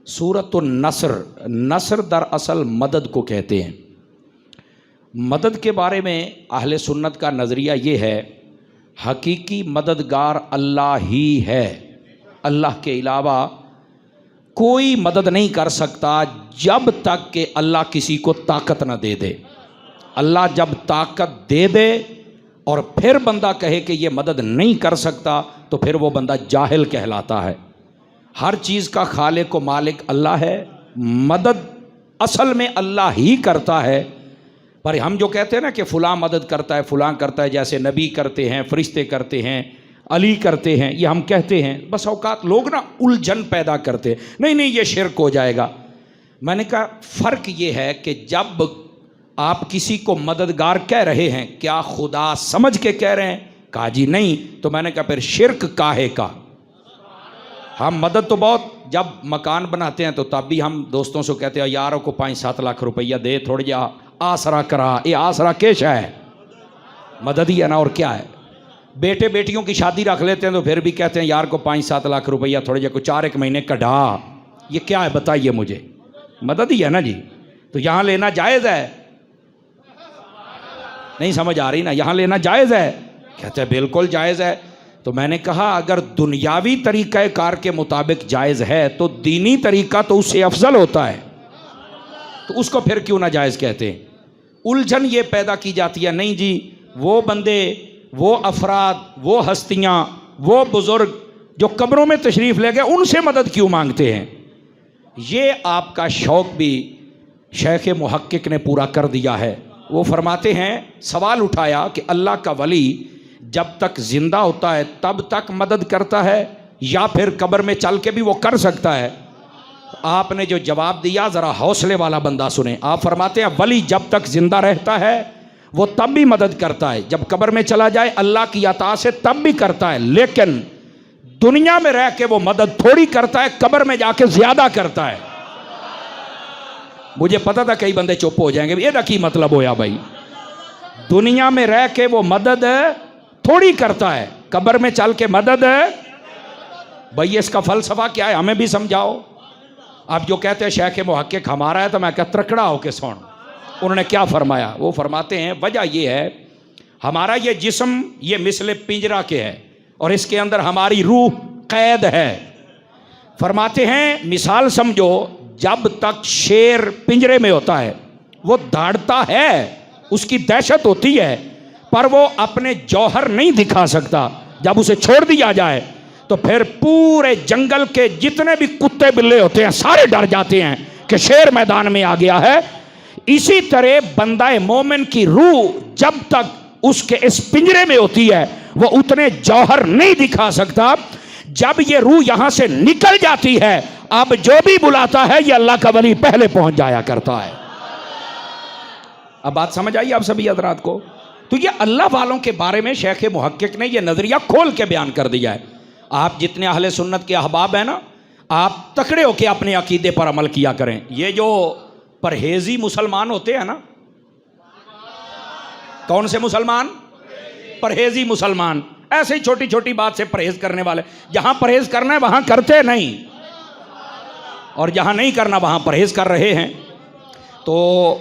सूरतुन नस्र, नस्र दरअसल मदद को कहते हैं। मदद के बारे में अहले सुन्नत का नज़रिया ये है, हकीकी मददगार अल्लाह ही है। अल्लाह के अलावा कोई मदद नहीं कर सकता जब तक कि अल्लाह किसी को ताकत ना दे दे। अल्लाह जब ताकत दे दे और फिर बंदा कहे कि ये मदद नहीं कर सकता, तो फिर वो बंदा जाहिल कहलाता है। हर चीज़ का खालिक व मालिक अल्लाह है। मदद असल में अल्लाह ही करता है, पर हम जो कहते हैं ना कि फ़लाँ मदद करता है, फ़लाँ करता है, जैसे नबी करते हैं, फरिश्ते करते हैं, अली करते हैं, ये हम कहते हैं। बस औकात लोग ना उलझन पैदा करते हैं, नहीं नहीं ये शिरक हो जाएगा। मैंने कहा फ़र्क ये है कि जब आप किसी को मददगार कह रहे हैं, क्या खुदा समझ के कह रहे हैं? कहा जी नहीं। तो मैंने कहा फिर शिरक काहे का? हम मदद तो बहुत, जब मकान बनाते हैं तो तब भी हम दोस्तों से कहते हैं यारों को 5-7 लाख रुपया दे, थोड़ी जा आसरा करा। ये आसरा केशा है, मदद ही है ना, और क्या है। बेटे बेटियों की शादी रख लेते हैं तो फिर भी कहते हैं यार को 5-7 लाख रुपया थोड़े जा को 4-1 महीने कढ़ा। ये क्या है बताइए मुझे? मदद ही है ना जी। तो यहाँ लेना जायज़ है? नहीं समझ आ रही ना, यहाँ लेना जायज़ है? कहते हैं बिल्कुल जायज़ है। तो मैंने कहा अगर दुनियावी तरीक़ा कार के मुताबिक जायज़ है तो दीनी तरीक़ा तो उससे अफजल होता है, तो उसको फिर क्यों ना जायज़ कहते हैं? उलझन ये पैदा की जाती है, नहीं जी वो बंदे, वो अफराद, वो हस्तियाँ, वो बुज़ुर्ग जो कब्रों में तशरीफ़ ले गए, उनसे मदद क्यों मांगते हैं? ये आपका शौक़ भी शेख मुहक्किक ने पूरा कर दिया है। वो फरमाते हैं, सवाल उठाया कि अल्लाह का वली जब तक ज़िंदा होता है तब तक मदद करता है या फिर कब्र में चल के भी वो कर सकता है? आपने जो जवाब दिया ज़रा हौसले वाला बंदा सुने। आप फरमाते हैं वली जब तक ज़िंदा रहता है वो तब भी मदद करता है, जब कब्र में चला जाए अल्लाह की अता से तब भी करता है, लेकिन दुनिया में रह के वो मदद थोड़ी करता है, कब्र में जाके ज़्यादा करता है। मुझे पता था कई बंदे चुप हो जाएंगे, ये की मतलब होया भाई, दुनिया में रह के वो मदद थोड़ी करता है, कब्र में चल के मदद। भाई इसका फलसफा क्या है, हमें भी समझाओ। अब जो कहते हैं शेख मुहक्किक हमारा है, तो मैं कहता त्रकड़ा होके सुन, उन्होंने क्या फरमाया। वो फरमाते हैं वजह ये है, हमारा ये जिस्म ये मिसले पिंजरा के है और इसके अंदर हमारी रूह कैद है। फरमाते हैं मिसाल समझो, जब तक शेर पिंजरे में होता है वो दौड़ता है, उसकी दहशत होती है, पर वो अपने जौहर नहीं दिखा सकता। जब उसे छोड़ दिया जाए तो फिर पूरे जंगल के जितने भी कुत्ते बिल्ले होते हैं सारे डर जाते हैं कि शेर मैदान में आ गया है। इसी तरह बंदा मोमिन की रूह जब तक उसके इस पिंजरे में होती है वो उतने जौहर नहीं दिखा सकता। जब ये रूह यहां से निकल जाती है, अब जो भी बुलाता है ये अल्लाह का वली पहले पहुंच जाया करता है। अब बात समझ आई आप सभी हजरात को? तो ये अल्लाह वालों के बारे में शेख मुहक्किक ने ये नजरिया खोल के बयान कर दिया है। आप जितने अहले सुन्नत के अहबाब हैं ना, आप तकड़े होके अपने अकीदे पर अमल किया करें। ये जो परहेजी मुसलमान होते हैं ना, कौन से मुसलमान? परहेजी मुसलमान, ऐसे ही छोटी छोटी बात से परहेज करने वाले। जहां परहेज करना है वहां करते नहीं, और जहां नहीं करना वहां परहेज कर रहे हैं। तो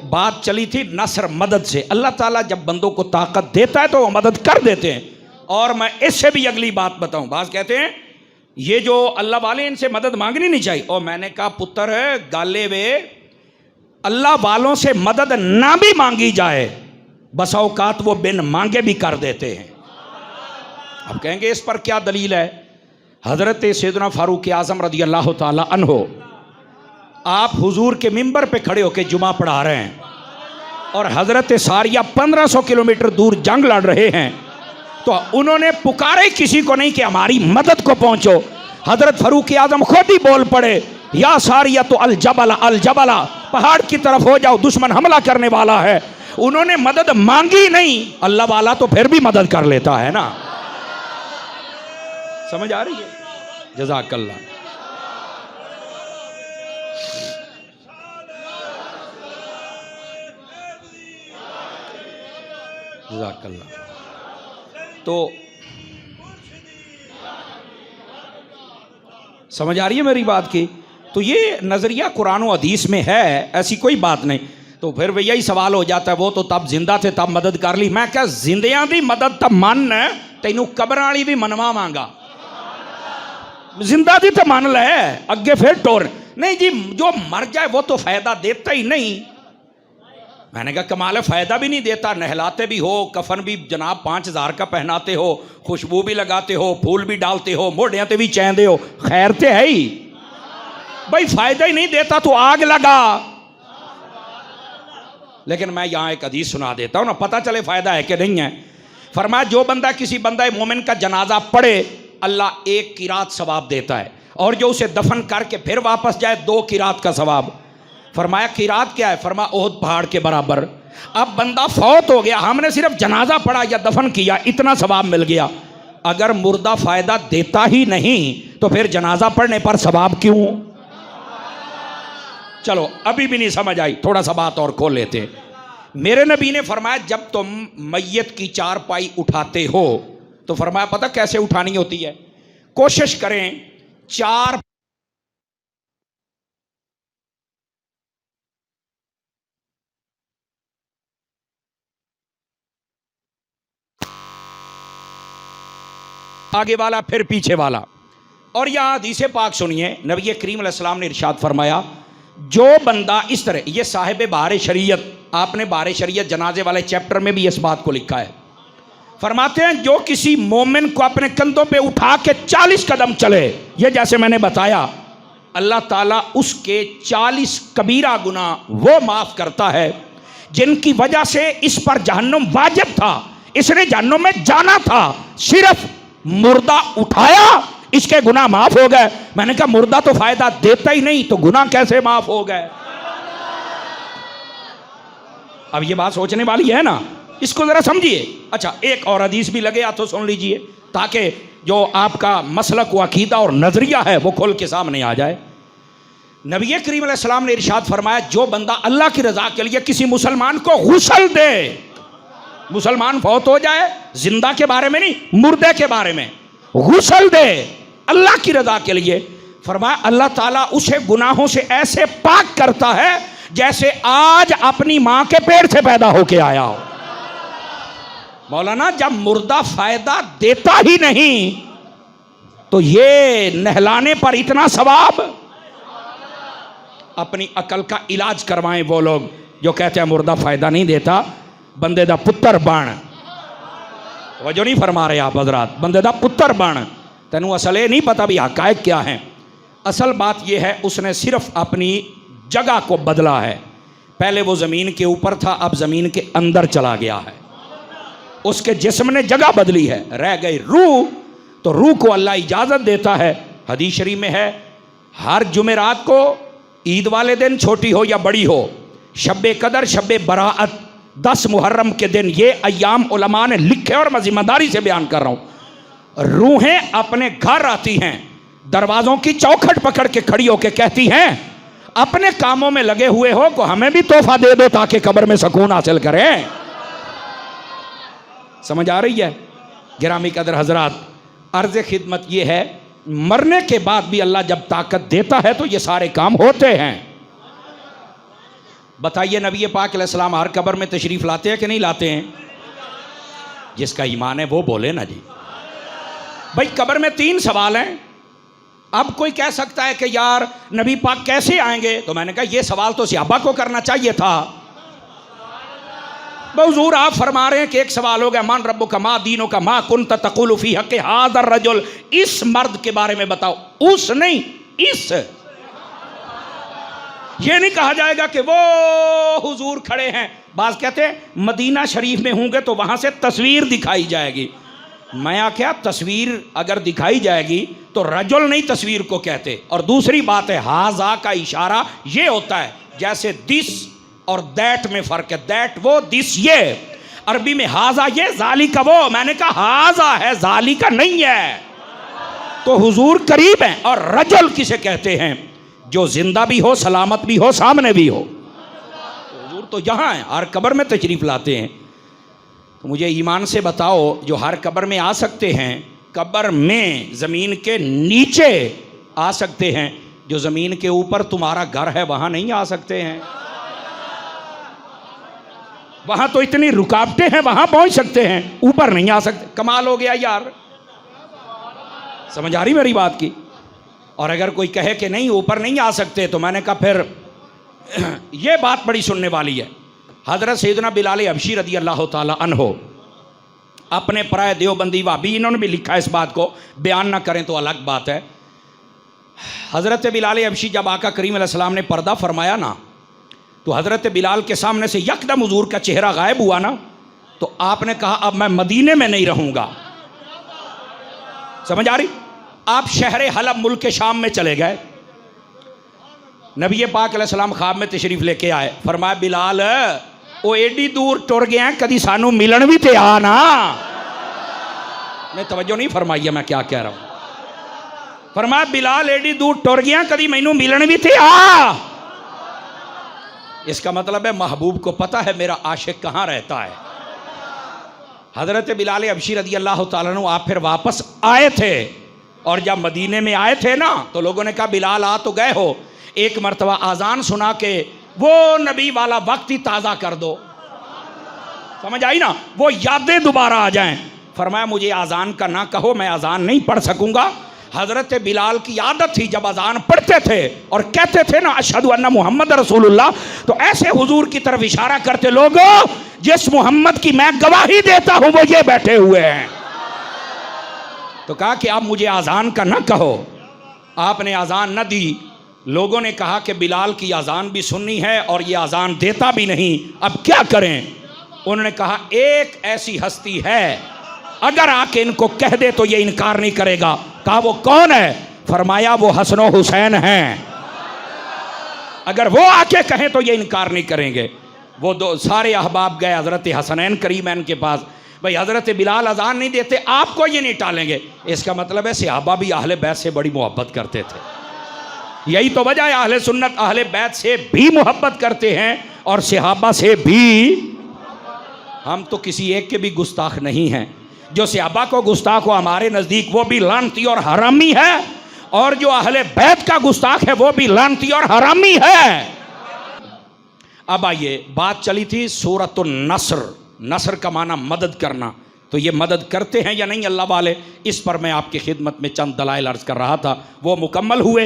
बात चली थी नस्र, मदद से। अल्लाह ताला जब बंदों को ताकत देता है तो वो मदद कर देते हैं। और मैं इससे भी अगली बात बताऊं, बात कहते हैं ये जो अल्लाह वाले इनसे मदद मांगनी नहीं चाहिए। और मैंने कहा पुत्र गाले वे, अल्लाह वालों से मदद ना भी मांगी जाए बस औकात वो बिन मांगे भी कर देते हैं। अब कहेंगे इस पर क्या दलील है? हजरत सैयदना फारूक आजम रदी अल्लाह ताला अन्हो, आप हुजूर के मिंबर पे खड़े होकर जुमा पढ़ा रहे हैं और हजरत सारिया 1500 किलोमीटर दूर जंग लड़ रहे हैं, तो उन्होंने पुकारे किसी को नहीं कि हमारी मदद को पहुंचो। हजरत फारूक आजम खुद ही बोल पड़े, या सारिया तो अल जबला, अल जबला, पहाड़ की तरफ हो जाओ, दुश्मन हमला करने वाला है। उन्होंने मदद मांगी नहीं, अल्लाह वाला तो फिर भी मदद कर लेता है ना। समझ आ रही है? जज़ाकल्लाह। जज़ाकल्लाह। तो समझ आ रही है मेरी बात की? तो ये नज़रिया कुरान और हदीस में है, ऐसी कोई बात नहीं। तो फिर वही यही सवाल हो जाता है, वो तो तब जिंदा थे तब मदद कर ली। मैं क्या जिंदियां दी मदद तब मन तेनू कबर वाली भी मनवा मांगा, जिंदा दी तो मान ले अगे फिर टोर नहीं जी। जो मर जाए वो तो फायदा देता ही नहीं। मैंने कहा कमाल है, फायदा भी नहीं देता। नहलाते भी हो, कफन भी जनाब 5,000 का पहनाते हो, खुशबू भी लगाते हो, फूल भी डालते हो, मोढ़ियां ते भी चैंदे हो, खैर ते है ही भाई, फायदा ही नहीं देता तो आग लगा। लेकिन मैं यहां एक हदीस सुना देता हूं ना, पता चले फायदा है कि नहीं है। फरमाया जो बंदा किसी बंदा मोमिन का जनाजा पढ़े अल्लाह 1 किरात सवाब देता है, और जो उसे दफन करके फिर वापस जाए 2 किरात का सवाब। फरमाया किरात क्या है? फरमाया ओहद पहाड़ के बराबर। अब बंदा फौत हो गया, हमने सिर्फ जनाजा पढ़ा या दफन किया, इतना सवाब मिल गया। अगर मुर्दा फायदा देता ही नहीं तो फिर जनाजा पढ़ने पर सवाब क्यों? चलो अभी भी नहीं समझ आई, थोड़ा सा बात और खोल लेते हैं। मेरे नबी ने फरमाया जब तुम मैयत की चारपाई उठाते हो तो फरमाया पता कैसे उठानी होती है? कोशिश करें 4 आगे वाला फिर पीछे वाला। और यहां हदीस पाक सुनिए, नबी करीम अलैहिस्सलाम ने इरशाद फरमाया जो बंदा इस तरह, ये साहिब बाहर शरीयत, आपने बाहर शरीयत जनाजे वाले चैप्टर में भी इस बात को लिखा है। फरमाते हैं जो किसी मोमिन को अपने कंधों पे उठा के 40 कदम चले, ये जैसे मैंने बताया, अल्लाह ताला उसके 40 कबीरा गुनाह वो माफ करता है जिनकी वजह से इस पर जहन्नुम वाजिब था, इसने जहन्नुम में जाना था, सिर्फ मुर्दा उठाया इसके गुनाह माफ हो गए। मैंने कहा मुर्दा तो फायदा देता ही नहीं तो गुनाह कैसे माफ हो गए? अब ये बात सोचने वाली है ना, इसको जरा समझिए। अच्छा एक और हदीस भी लगे तो सुन लीजिए, ताकि जो आपका मसलक व अकीदा और नजरिया है वो खोल के सामने आ जाए। नबी करीम अलैहिस्सलाम ने इरशाद फरमाया जो बंदा अल्लाह की रजा के लिए किसी मुसलमान को गुस्ल दे, मुसलमान फौत हो जाए, जिंदा के बारे में नहीं मुर्दे के बारे में, गुस्ल दे अल्लाह की रजा के लिए, फरमाया अल्लाह ताला उसे गुनाहों से ऐसे पाक करता है जैसे आज अपनी मां के पेट से पैदा होके आया हो। मौलाना जब मुर्दा फायदा देता ही नहीं तो ये नहलाने पर इतना सवाब। अपनी अकल का इलाज करवाएं वो लोग जो कहते हैं मुर्दा फायदा नहीं देता, बंदे दा पुत्र बन। वो जो नहीं फरमा रहे आप हजरात, बंदे दा पुत्र बन। तेनू असल ये नहीं पता भी हकायक क्या है। असल बात यह है उसने सिर्फ अपनी जगह को बदला है। पहले वो ज़मीन के ऊपर था, अब ज़मीन के अंदर चला गया है। उसके जिस्म ने जगह बदली है, रह गई रूह, तो रूह को अल्लाह इजाज़त देता है। हदीस शरीफ में है हर जुमेरात को, ईद वाले दिन छोटी हो या बड़ी हो, शब्बे कदर शब्बे बराअत 10 मुहर्रम के दिन, ये अय्याम उलमा ने लिखे और मैं जिम्मेदारी से बयान कर रहा हूँ, रूहें अपने घर आती हैं, दरवाज़ों की चौखट पकड़ के खड़ी होकर कहती हैं अपने कामों में लगे हुए हो को हमें भी तोहफा दे दो ताकि कब्र में सुकून हासिल करें। समझ आ रही है? गिरामी कदर हजरात, अर्ज़ खिदमत ये है मरने के बाद भी अल्लाह जब ताकत देता है तो ये सारे काम होते हैं। बताइए नबी पाक अलैहिस्सलाम हर कब्र में तशरीफ़ लाते हैं कि नहीं लाते हैं? जिसका ईमान है वो बोले ना जी। भाई कब्र में 3 सवाल हैं। अब कोई कह सकता है कि यार नबी पाक कैसे आएंगे, तो मैंने कहा ये सवाल तो सहाबा को करना चाहिए था। हुजूर आप फरमा रहे हैं कि एक सवाल हो गया मान रब्बु का मा दीनों का मा कुन तकुलु फी हक़ हाज़र रजुल, इस मर्द के बारे में बताओ, उस नहीं इस। ये नहीं कहा जाएगा कि वो हुजूर खड़े हैं। बाज़ कहते हैं मदीना शरीफ में होंगे तो वहां से तस्वीर दिखाई जाएगी। मैं क्या तस्वीर अगर दिखाई जाएगी तो रजुल नहीं तस्वीर को कहते। और दूसरी बात है हाजा का इशारा ये होता है जैसे दिस और दैट में फर्क है, दैट वो दिस ये। अरबी में हाजा ये जाली का वो, मैंने कहा हाजा है जाली का नहीं है। तो हुजूर करीब हैं। और रजुल किसे कहते हैं? जो जिंदा भी हो, सलामत भी हो, सामने भी हो। तो हुजूर तो यहाँ है, हर कब्र में तशरीफ लाते हैं। तो मुझे ईमान से बताओ जो हर कब्र में आ सकते हैं, कब्र में ज़मीन के नीचे आ सकते हैं, जो ज़मीन के ऊपर तुम्हारा घर है वहाँ नहीं आ सकते हैं? वहाँ तो इतनी रुकावटें हैं, वहाँ पहुँच सकते हैं, ऊपर नहीं आ सकते। कमाल हो गया यार, समझ आ रही मेरी बात की? और अगर कोई कहे कि नहीं ऊपर नहीं आ सकते, तो मैंने कहा फिर ये बात बड़ी सुनने वाली है। हज़रत सैयदना बिलाल हबशी रदी अल्लाह ताला अन्हो, अपने प्राय देवबंदी वाबी, इन्होंने भी लिखा है, इस बात को बयान ना करें तो अलग बात है। हज़रत बिलाल हबशी जब आका करीम अलैहिस्सलाम ने पर्दा फरमाया ना, तो हज़रत बिलाल के सामने से यकदम हुजूर का चेहरा गायब हुआ ना, तो आपने कहा अब मैं मदीने में नहीं रहूँगा। समझ आ रही? आप शहर हलब मुल्क के शाम में चले गए। नबी पाक अलैहिस्सलाम ख्वाब में तशरीफ़ लेके आए, फरमाया बिलाल वो एडी दूर टुर गया, कदी सानू मिलन भी ते आ ना। ने तवज्जो नहीं फरमाई है मैं क्या कह रहा हूँ। फरमाया बिलाल एडी दूर टुर गया, कदी मैनू मिलन भी ते आ। इसका मतलब है महबूब को पता है मेरा आशिक कहाँ रहता है। हज़रत बिलाल हबशी रदी अल्लाह ताला अन्हु आप फिर वापस आए थे, और जब मदीने में आए थे ना, तो लोगों ने कहा बिलाल आ तो गए हो, एक मरतबा आज़ान सुना के वो नबी वाला वक्त ही ताज़ा कर दो। समझ आई ना? वो यादें दोबारा आ जाएं। फरमाया मुझे आज़ान का ना कहो, मैं आज़ान नहीं पढ़ सकूँगा। हज़रत बिलाल की आदत थी जब अजान पढ़ते थे और कहते थे ना अशहदु अन्ना मुहम्मद रसूलुल्लाह, तो ऐसे हुजूर की तरफ इशारा करते, लोगों जिस मोहम्मद की मैं गवाही देता हूँ वो ये बैठे हुए हैं। तो कहा कि आप मुझे अजान का ना कहो। आपने अजान न दी। लोगों ने कहा कि बिलाल की अजान भी सुननी है और ये अजान देता भी नहीं, अब क्या करें? उन्होंने कहा एक ऐसी हस्ती है, अगर आके इनको कह दे तो ये इनकार नहीं करेगा। कहा वो कौन है? फरमाया वो हसन और हुसैन हैं, अगर वो आके कहें तो ये इनकार नहीं करेंगे। वो दो सारे अहबाब गए हज़रत हसनैन करीमैन के पास, भाई हज़रत बिलाल अजान नहीं देते, आपको ये नहीं टालेंगे। इसका मतलब है सहाबा भी अहले बैत से बड़ी मोहब्बत करते थे। यही तो वजह है अहले सुन्नत अहले बैत से भी मोहब्बत करते हैं और सहाबा से भी। हम तो किसी एक के भी गुस्ताख नहीं हैं। जो सहाबा को गुस्ताख हो हमारे नज़दीक वो भी लानती और हरामी है, और जो अहले बैत का गुस्ताख है वो भी लानती और हरामी है। अब आइए, बात चली थी सूरतुन नस्र, नस्र का माना मदद करना, तो ये मदद करते हैं या नहीं अल्लाह वाले, इस पर मैं आपकी खिदमत में चंद दलाइल अर्ज़ कर रहा था, वो मुकम्मल हुए।